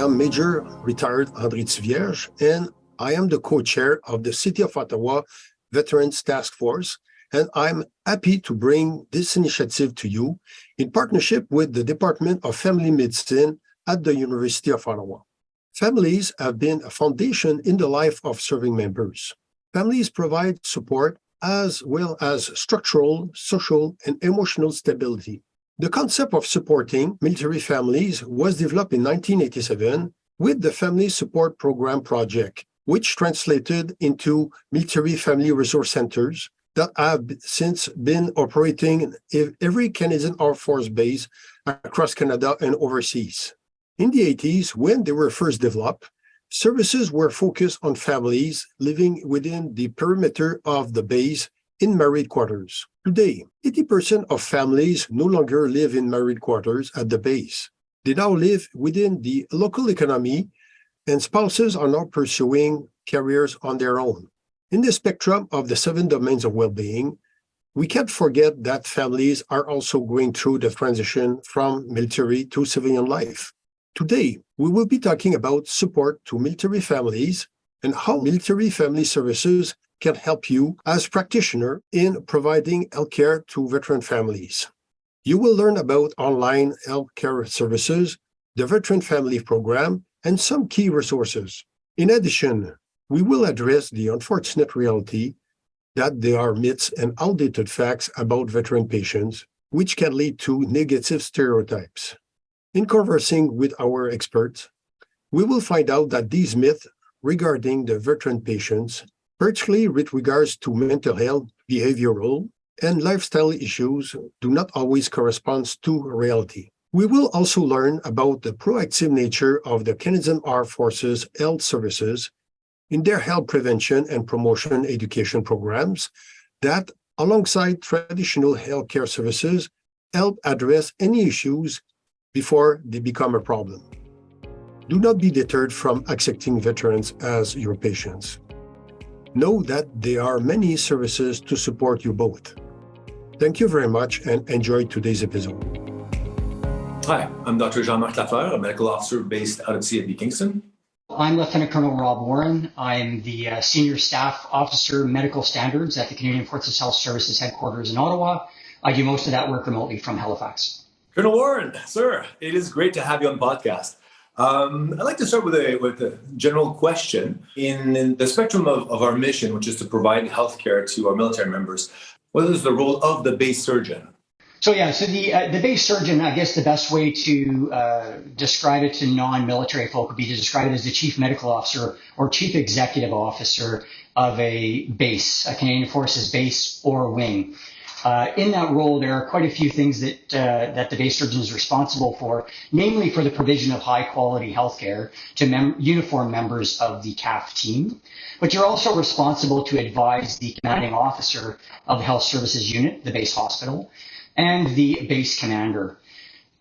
am Major Retired André Thivierge, and I am the co-chair of the City of Ottawa Veterans Task Force, and I'm happy to bring this initiative to you in partnership with the Department of Family Medicine at the University of Ottawa. Families have been a foundation in the life of serving members. Families provide support as well as structural, social, and emotional stability. The concept of supporting military families was developed in 1987 with the Family Support Program Project, which translated into military family resource centers that have since been operating in every Canadian Air Force base across Canada and overseas. In the 80s, when they were first developed, services were focused on families living within the perimeter of the base in married quarters. Today, 80% of families no longer live in married quarters at the base. They now live within the local economy, and spouses are now pursuing careers on their own. In the spectrum of the 7 domains of well-being, we can't forget that families are also going through the transition from military to civilian life. Today, we will be talking about support to military families and how military family services can help you as practitioner in providing healthcare to veteran families. You will learn about online healthcare services, the Veteran Family Program, and some key resources. In addition, we will address the unfortunate reality that there are myths and outdated facts about veteran patients, which can lead to negative stereotypes. In conversing with our experts, we will find out that these myths regarding the veteran patients, particularly with regards to mental health, behavioral, and lifestyle issues, do not always correspond to reality. We will also learn about the proactive nature of the Canadian Armed Forces Health Services in their health prevention and promotion education programs that, alongside traditional healthcare services, help address any issues before they become a problem. Do not be deterred from accepting veterans as your patients. Know that there are many services to support you both. Thank you very much and enjoy today's episode. Hi, I'm Dr. Jean-Marc Lafleur, a medical officer based out of CFB Kingston. I'm Lieutenant Colonel Rob Warren. I'm the Senior Staff Officer Medical Standards at the Canadian Forces Health Services headquarters in Ottawa. I do most of that work remotely from Halifax. Colonel Warren, sir, it is great to have you on the podcast. I'd like to start with a general question. In the spectrum of our mission, which is to provide healthcare to our military members, what is the role of the base surgeon? So the base surgeon, I guess the best way to describe it to non-military folk would be to describe it as the chief medical officer or chief executive officer of a base, a Canadian Forces base or wing. In that role, there are quite a few things that the base surgeon is responsible for, namely for the provision of high-quality healthcare to uniformed members of the CAF team. But you're also responsible to advise the commanding officer of the Health Services Unit, the base hospital, and the base commander.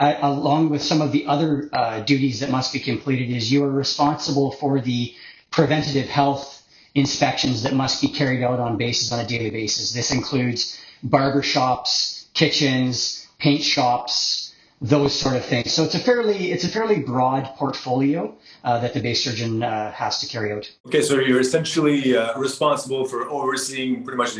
Along with some of the other duties that must be completed, is you are responsible for the preventative health inspections that must be carried out on bases on a daily basis. This includes barber shops, kitchens, paint shops, those sort of things. So it's a fairly broad portfolio that the base surgeon has to carry out. Okay, so you're essentially responsible for overseeing pretty much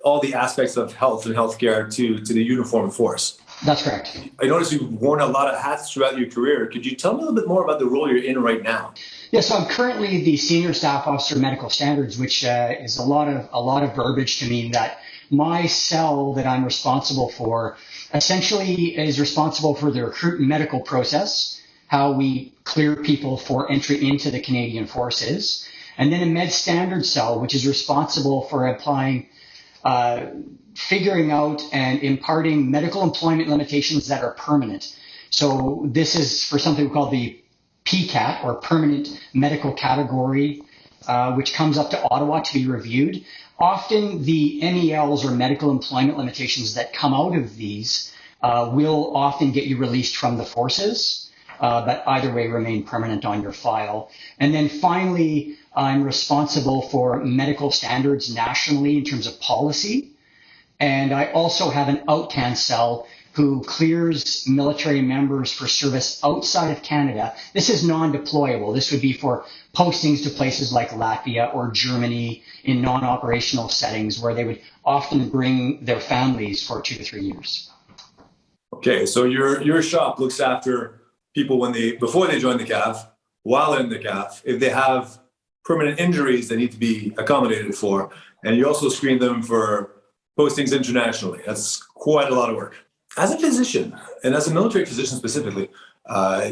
all the aspects of health and healthcare to the uniformed force. That's correct. I noticed you've worn a lot of hats throughout your career. Could you tell me a little bit more about the role you're in right now? Yeah, so I'm currently the Senior Staff Officer Medical Standards, which is a lot of verbiage to mean that my cell that I'm responsible for essentially is responsible for the recruitment medical process, how we clear people for entry into the Canadian Forces, and then a med standard cell, which is responsible for applying, figuring out and imparting medical employment limitations that are permanent. So this is for something we call the PCAT, or Permanent Medical Category, which comes up to Ottawa to be reviewed. Often the MELs, or medical employment limitations, that come out of these will often get you released from the forces, but either way remain permanent on your file. And then finally, I'm responsible for medical standards nationally in terms of policy. And I also have an OutCan cell who clears military members for service outside of Canada. This is non-deployable. This would be for postings to places like Latvia or Germany in non-operational settings where they would often bring their families for 2 to 3 years. Okay, so your shop looks after people before they join the CAF, while in the CAF, if they have permanent injuries they need to be accommodated for, and you also screen them for postings internationally. That's quite a lot of work. As a physician, and as a military physician specifically,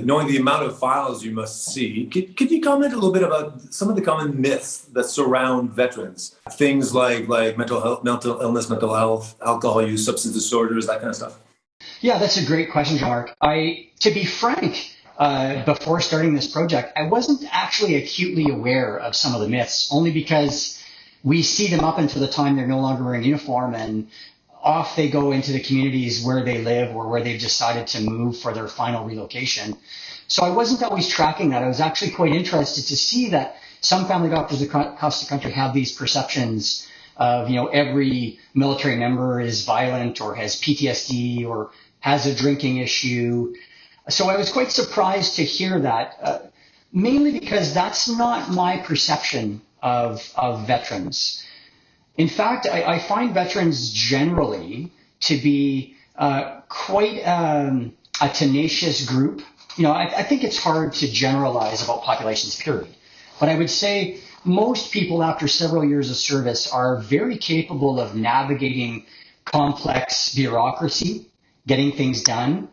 knowing the amount of files you must see, could you comment a little bit about some of the common myths that surround veterans? Things like mental illness, mental health, alcohol use, substance disorders, that kind of stuff. Yeah, that's a great question, Jean-Marc. To be frank, before starting this project, I wasn't actually acutely aware of some of the myths, only because we see them up until the time they're no longer wearing uniform and off they go into the communities where they live or where they've decided to move for their final relocation. So I wasn't always tracking that. I was actually quite interested to see that some family doctors across the country have these perceptions of, every military member is violent or has PTSD or has a drinking issue. So I was quite surprised to hear that, mainly because that's not my perception of veterans. In fact, I find veterans generally to be quite a tenacious group. I think it's hard to generalize about populations, period. But I would say most people after several years of service are very capable of navigating complex bureaucracy, getting things done.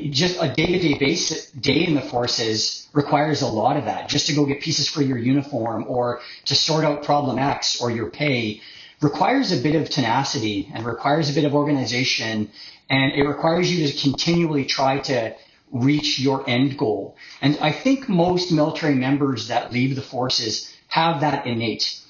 Just a day in the forces requires a lot of that. Just to go get pieces for your uniform or to sort out problem X or your pay requires a bit of tenacity and requires a bit of organization, and it requires you to continually try to reach your end goal. And I think most military members that leave the forces have that innate.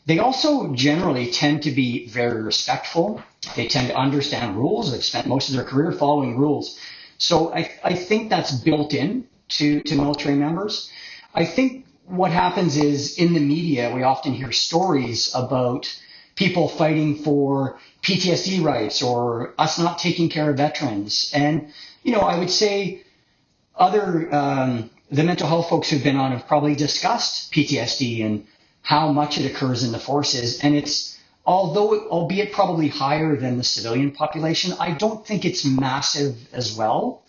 They also generally tend to be very respectful. They tend to understand rules. They've spent most of their career following rules. So I think that's built in to military members. I think what happens is in the media, we often hear stories about people fighting for PTSD rights or us not taking care of veterans. And, I would say the mental health folks who've been on have probably discussed PTSD and how much it occurs in the forces. And albeit probably higher than the civilian population, I don't think it's massive as well.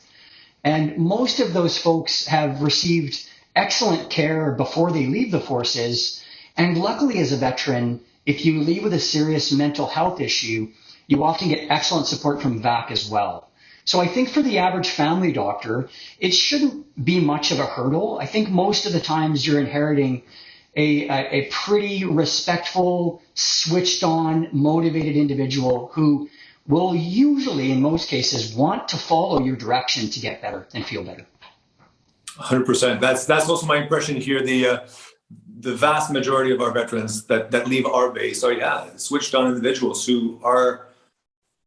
And most of those folks have received excellent care before they leave the forces. And luckily, as a veteran, if you leave with a serious mental health issue, you often get excellent support from VAC as well. So I think for the average family doctor, it shouldn't be much of a hurdle. I think most of the times you're inheriting a pretty respectful, switched on, motivated individual who will usually, in most cases, want to follow your direction to get better and feel better. 100%. That's also my impression here. The vast majority of our veterans that leave our base are switched on individuals who are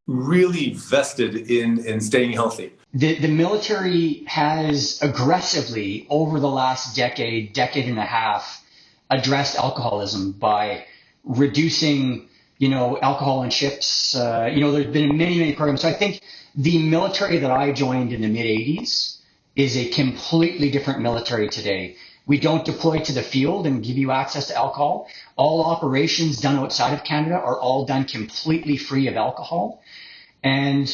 really vested in staying healthy. The military has aggressively, over the last decade and a half, addressed alcoholism by reducing, alcohol in ships. There's been many programs. So I think the military that I joined in the mid-'80s is a completely different military today. We don't deploy to the field and give you access to alcohol. All operations done outside of Canada are all done completely free of alcohol. And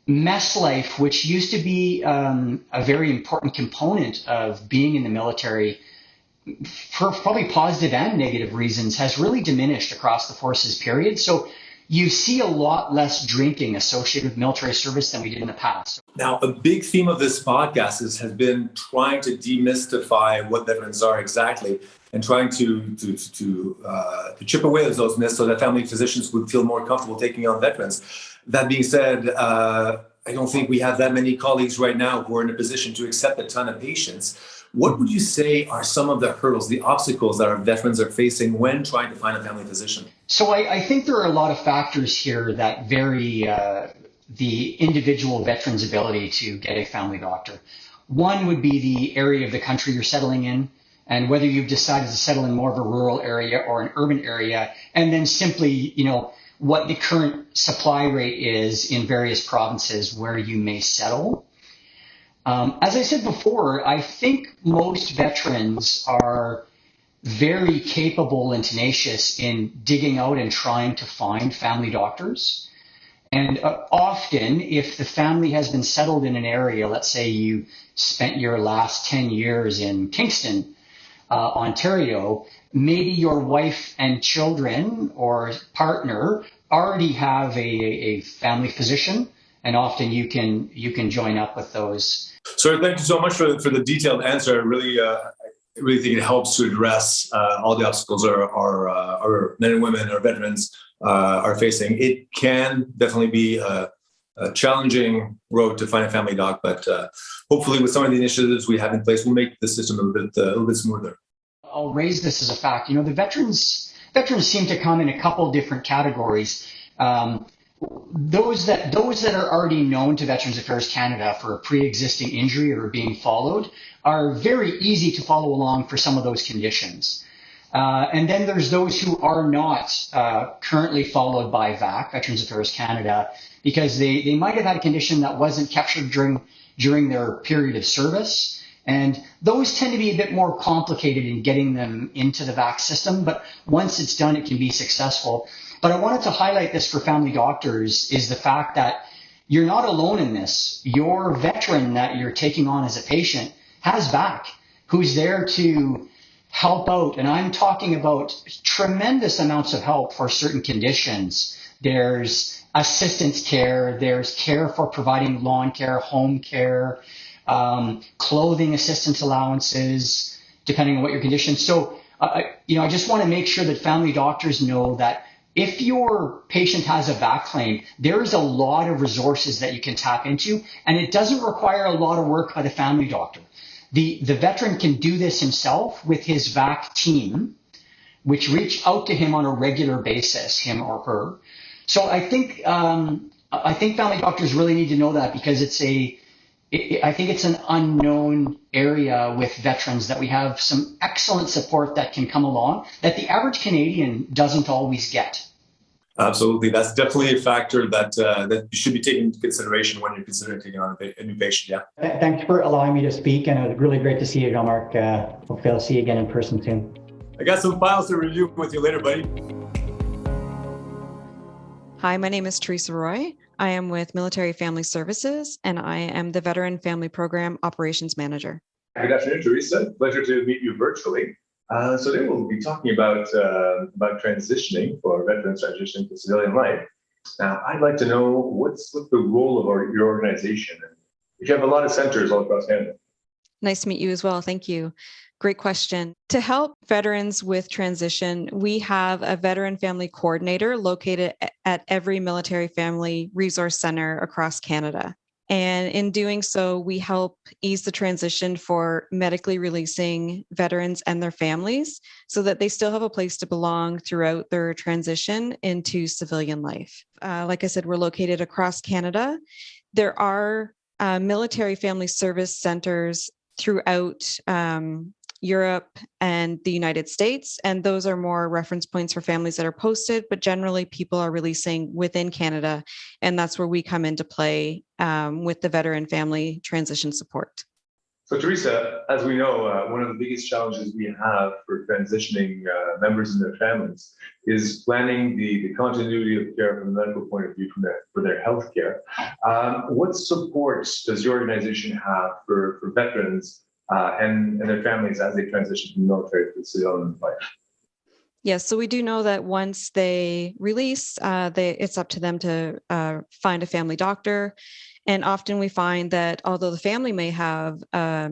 mess life, which used to be a very important component of being in the military, for probably positive and negative reasons, has really diminished across the forces, period. So you see a lot less drinking associated with military service than we did in the past. Now, a big theme of this podcast has been trying to demystify what veterans are exactly and trying to chip away at those myths so that family physicians would feel more comfortable taking on veterans. That being said, I don't think we have that many colleagues right now who are in a position to accept a ton of patients. What would you say are some of the hurdles, the obstacles that our veterans are facing when trying to find a family physician? So I think there are a lot of factors here that vary the individual veteran's ability to get a family doctor. One would be the area of the country you're settling in, and whether you've decided to settle in more of a rural area or an urban area, and then simply, what the current supply rate is in various provinces where you may settle. As I said before, I think most veterans are very capable and tenacious in digging out and trying to find family doctors. And often, if the family has been settled in an area, let's say you spent your last 10 years in Kingston, Ontario, maybe your wife and children or partner already have a family physician, and often you can join up with those. Sir, thank you so much for the detailed answer. I really think it helps to address all the obstacles our men and women, our veterans are facing. It can definitely be a challenging road to find a family doc, but hopefully with some of the initiatives we have in place, we'll make the system a little bit smoother. I'll raise this as a fact. The veterans seem to come in a couple different categories. Those that are already known to Veterans Affairs Canada for a pre-existing injury or being followed are very easy to follow along for some of those conditions. And then there's those who are not currently followed by VAC, Veterans Affairs Canada, because they might have had a condition that wasn't captured during their period of service. And those tend to be a bit more complicated in getting them into the VAC system, but once it's done, it can be successful. But I wanted to highlight this for family doctors is the fact that you're not alone in this. Your veteran that you're taking on as a patient has VAC, who's there to help out. And I'm talking about tremendous amounts of help for certain conditions. There's assistance care, there's care for providing lawn care, home care, clothing assistance allowances, depending on what your condition. So, I just want to make sure that family doctors know that if your patient has a VAC claim, there is a lot of resources that you can tap into, and it doesn't require a lot of work by the family doctor. The veteran can do this himself with his VAC team, which reach out to him on a regular basis, him or her. So I think family doctors really need to know that, because I think it's an unknown area with veterans that we have some excellent support that can come along that the average Canadian doesn't always get. Absolutely. That's definitely a factor that you should be taking into consideration when you're considering taking on a new patient. Yeah. Thanks for allowing me to speak, and it was really great to see you, Jean-Marc. Hopefully I'll see you again in person soon. I got some files to review with you later, buddy. Hi, my name is Theresa Roy. I am with Military Family Services, and I am the Veteran Family Program Operations Manager. Good afternoon, Theresa. Pleasure to meet you virtually. So today we'll be talking about transitioning for veterans transitioning to civilian life. Now, I'd like to know what's the role of your organization, and if you have a lot of centers all across Canada. Nice to meet you as well. Thank you. Great question. To help veterans with transition, we have a veteran family coordinator located at every military family resource center across Canada. And in doing so, we help ease the transition for medically releasing veterans and their families so that they still have a place to belong throughout their transition into civilian life. Like I said, we're located across Canada. There are military family service centers throughout Europe and the United States, and those are more reference points for families that are posted, but generally people are releasing within Canada, and that's where we come into play with the veteran family transition support. So Theresa, as we know, one of the biggest challenges we have for transitioning members and their families is planning the continuity of care from a medical point of view for their health care. What supports does your organization have for veterans and their families as they transition from the military to civilian life? Yes, so we do know that once they release, it's up to them to find a family doctor. And often we find that although the family may have a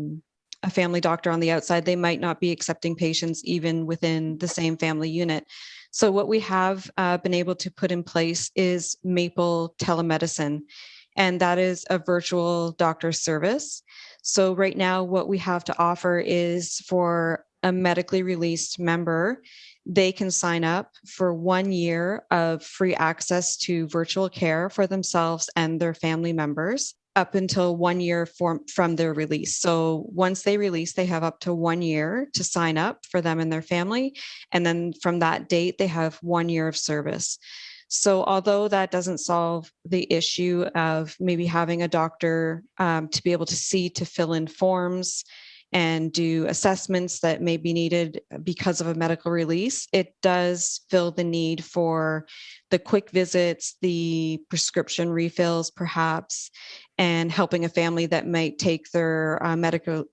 family doctor on the outside, they might not be accepting patients even within the same family unit. So what we have been able to put in place is Maple telemedicine, and that is a virtual doctor service. So right now, what we have to offer is for a medically released member, they can sign up for 1 year of free access to virtual care for themselves and their family members up until 1 year from their release. So once they release, they have up to 1 year to sign up for them and their family. And then from that date, they have 1 year of service. So although that doesn't solve the issue of maybe having a doctor to be able to see, to fill in forms and do assessments that may be needed because of a medical release, it does fill the need for the quick visits, the prescription refills perhaps, and helping a family that might take their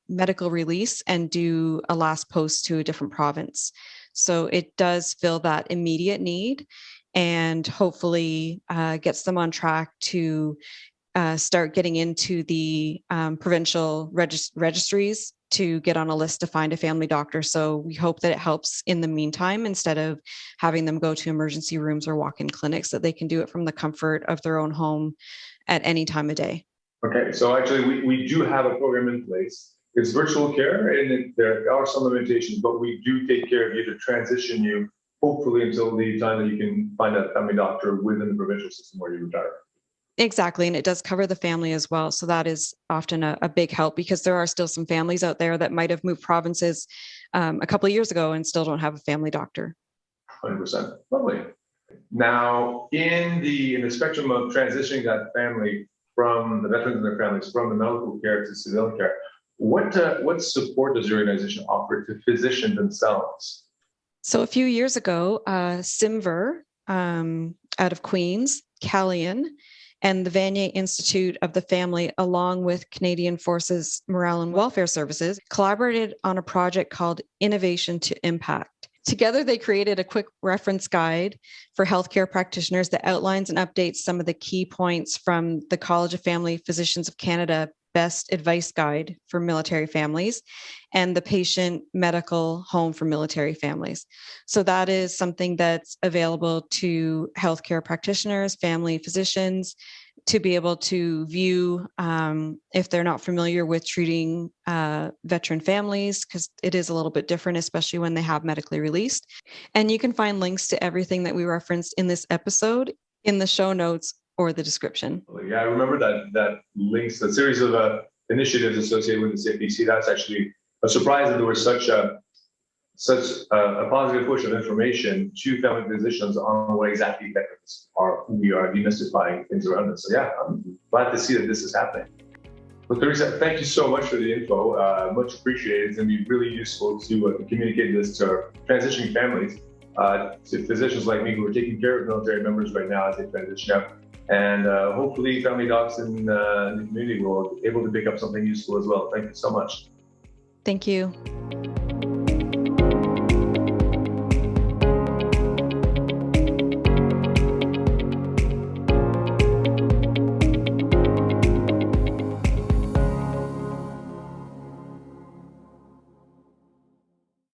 medical release and do a last post to a different province. So it does fill that immediate need and hopefully gets them on track to start getting into the provincial registries to get on a list to find a family doctor. So we hope that it helps in the meantime, instead of having them go to emergency rooms or walk-in clinics, that they can do it from the comfort of their own home at any time of day. Okay, so actually we do have a program in place. It's virtual care, and there are some limitations, but we do take care of you to transition you, hopefully until the time that you can find a family doctor within the provincial system where you retire. Exactly. And it does cover the family as well. So that is often a big help, because there are still some families out there that might have moved provinces a couple of years ago and still don't have a family doctor. 100%. Lovely. Now, in the spectrum of transitioning that family from the veterans and their families from the medical care to civilian care, what support does your organization offer to physicians themselves? So a few years ago, Simver out of Queens, Callian, and the Vanier Institute of the Family, along with Canadian Forces Morale and Welfare Services, collaborated on a project called Innovation to Impact. Together, they created a quick reference guide for healthcare practitioners that outlines and updates some of the key points from the College of Family Physicians of Canada Best Advice Guide for Military Families and the Patient Medical Home for Military Families. So that is something that's available to healthcare practitioners, family physicians, to be able to view if they're not familiar with treating veteran families, because it is a little bit different, especially when they have medically released. And you can find links to everything that we referenced in this episode in the show notes or the description. Yeah, I remember that links, the series of initiatives associated with the CFPC. That's actually a surprise that there was such a positive push of information to family physicians on what exactly veterans are, who we are, demystifying things around us. So yeah, I'm glad to see that this is happening. Well, Theresa, thank you so much for the info. Much appreciated. It's going to be really useful to communicate this to our transitioning families, to physicians like me who are taking care of military members right now as they transition out. And hopefully family docs in the community will be able to pick up something useful as well. Thank you so much. Thank you.